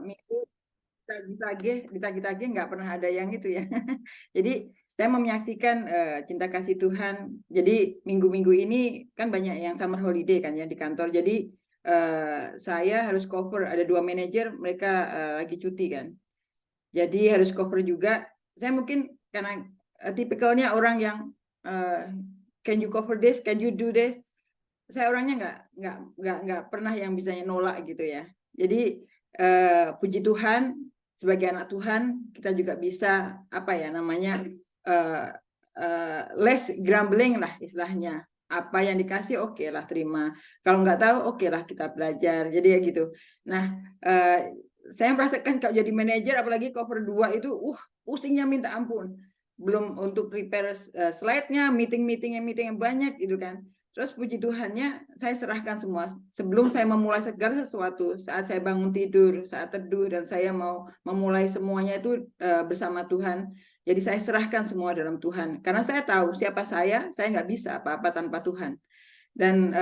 minggu ditagih-tagih nggak pernah ada yang itu ya. Jadi saya mau menyaksikan cinta kasih Tuhan. Jadi minggu-minggu ini kan banyak yang summer holiday kan ya di kantor. Jadi saya harus cover, ada 2 manajer, mereka lagi cuti kan. Jadi harus cover juga. Saya mungkin karena tipikalnya orang yang can you cover this, can you do this. Saya orangnya nggak pernah yang bisa nolak gitu ya. Jadi puji Tuhan, sebagai anak Tuhan kita juga bisa apa ya namanya less grumbling lah istilahnya. Apa yang dikasih oke lah terima. Kalau nggak tahu oke lah kita belajar. Jadi ya gitu. Nah saya merasakan kalau jadi manajer apalagi cover 2 itu pusingnya minta ampun. Belum untuk prepare slide-nya, meeting yang banyak gitu kan. Terus puji Tuhannya saya serahkan semua. Sebelum saya memulai segala sesuatu, saat saya bangun tidur, saat teduh, dan saya mau memulai semuanya itu bersama Tuhan. Jadi saya serahkan semua dalam Tuhan. Karena saya tahu siapa saya nggak bisa apa-apa tanpa Tuhan. Dan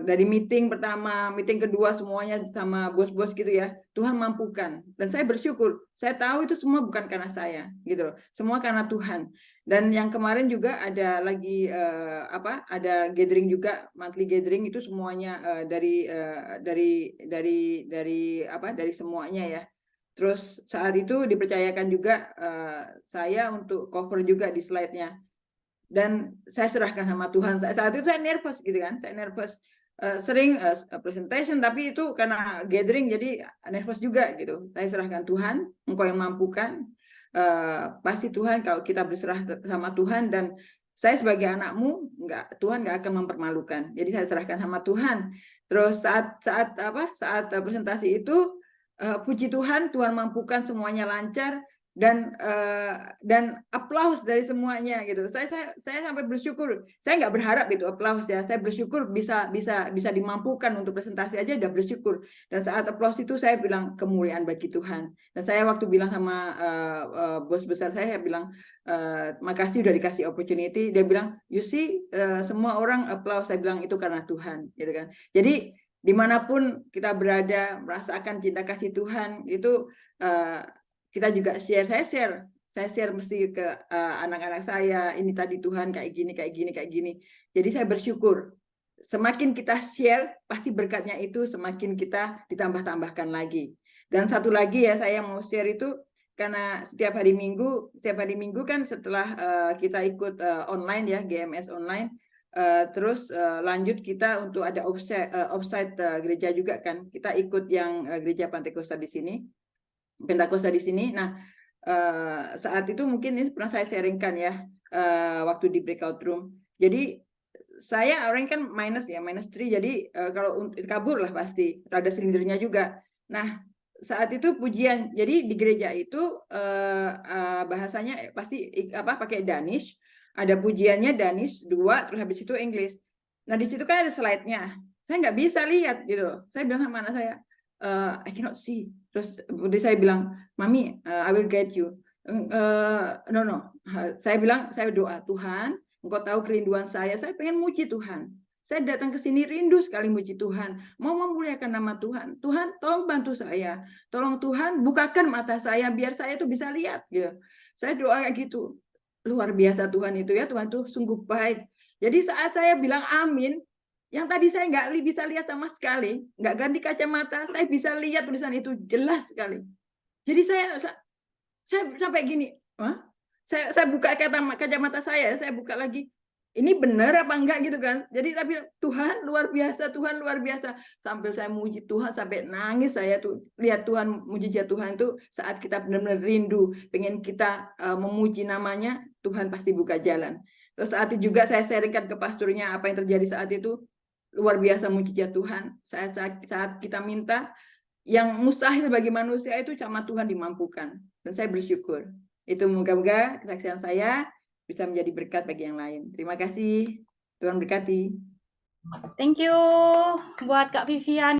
dari meeting pertama, meeting kedua semuanya sama bos-bos gitu ya, Tuhan mampukan. Dan saya bersyukur, saya tahu itu semua bukan karena saya, gitu, semua karena Tuhan. Dan yang kemarin juga ada lagi ada gathering juga, monthly gathering itu semuanya dari semuanya ya. Terus saat itu dipercayakan juga saya untuk cover juga di slide-nya. Dan saya serahkan sama Tuhan. Saat itu saya nervous gitu kan, saya nervous sering presentation, tapi itu karena gathering jadi nervous juga gitu. Saya serahkan Tuhan, Engkau yang mampukan. Pasti Tuhan, kalau kita berserah sama Tuhan, dan saya sebagai anakmu, Tuhan nggak akan mempermalukan. Jadi saya serahkan sama Tuhan. Terus saat presentasi itu puji Tuhan, Tuhan mampukan semuanya lancar. Dan aplaus dari semuanya gitu. Saya sampai bersyukur. Saya nggak berharap itu aplaus ya. Saya bersyukur bisa dimampukan untuk presentasi aja udah bersyukur. Dan saat aplaus itu saya bilang kemuliaan bagi Tuhan. Dan saya waktu bilang sama bos besar saya bilang makasih udah dikasih opportunity. Dia bilang you see semua orang aplaus. Saya bilang itu karena Tuhan gitu kan. Jadi dimanapun kita berada merasakan cinta kasih Tuhan itu kita juga saya share mesti ke anak-anak saya, ini tadi Tuhan kayak gini. Jadi saya bersyukur semakin kita share pasti berkatnya itu semakin kita ditambah-tambahkan lagi. Dan satu lagi ya, saya mau share itu karena setiap hari Minggu kan setelah kita ikut online ya, GMS online, terus lanjut kita untuk ada offsite gereja juga kan. Kita ikut yang gereja Pentakosta di sini. Nah, saat itu mungkin ini pernah saya sharingkan ya, waktu di breakout room. Jadi saya orang kan -3, jadi kalau kabur lah pasti, rada silindernya juga. Nah, saat itu pujian, jadi di gereja itu bahasanya pasti pakai Danish, ada pujiannya Danish 2, terus habis itu English. Nah, di situ kan ada slide-nya, saya nggak bisa lihat gitu. Saya bilang sama anak saya, I cannot see. Terus saya bilang, Mami, I will get you. No. Saya bilang, saya doa, Tuhan, Engkau tahu kerinduan saya pengen muji Tuhan. Saya datang ke sini rindu sekali muji Tuhan, mau memuliakan nama Tuhan. Tuhan, tolong bantu saya. Tolong Tuhan, bukakan mata saya biar saya tuh bisa lihat. Gitu. Saya doa kayak gitu. Luar biasa Tuhan itu ya, Tuhan tuh sungguh baik. Jadi saat saya bilang amin, yang tadi saya nggak bisa lihat sama sekali, nggak ganti kacamata, saya bisa lihat tulisan itu jelas sekali. Jadi saya sampai gini, saya buka kacamata saya buka lagi, ini benar apa enggak gitu kan. Jadi tapi Tuhan luar biasa, sampai saya muji Tuhan sampai nangis. Saya tuh lihat Tuhan, mujizat Tuhan itu saat kita benar-benar rindu pengen kita memuji namanya, Tuhan pasti buka jalan. Terus saat itu juga saya sharingkan ke pasturnya apa yang terjadi saat itu. Luar biasa mujizat Tuhan. Saat kita minta yang mustahil bagi manusia itu sama Tuhan dimampukan. Dan saya bersyukur. Itu moga-moga kesaksian saya bisa menjadi berkat bagi yang lain. Terima kasih. Tuhan berkati. Thank you buat Kak Vivian.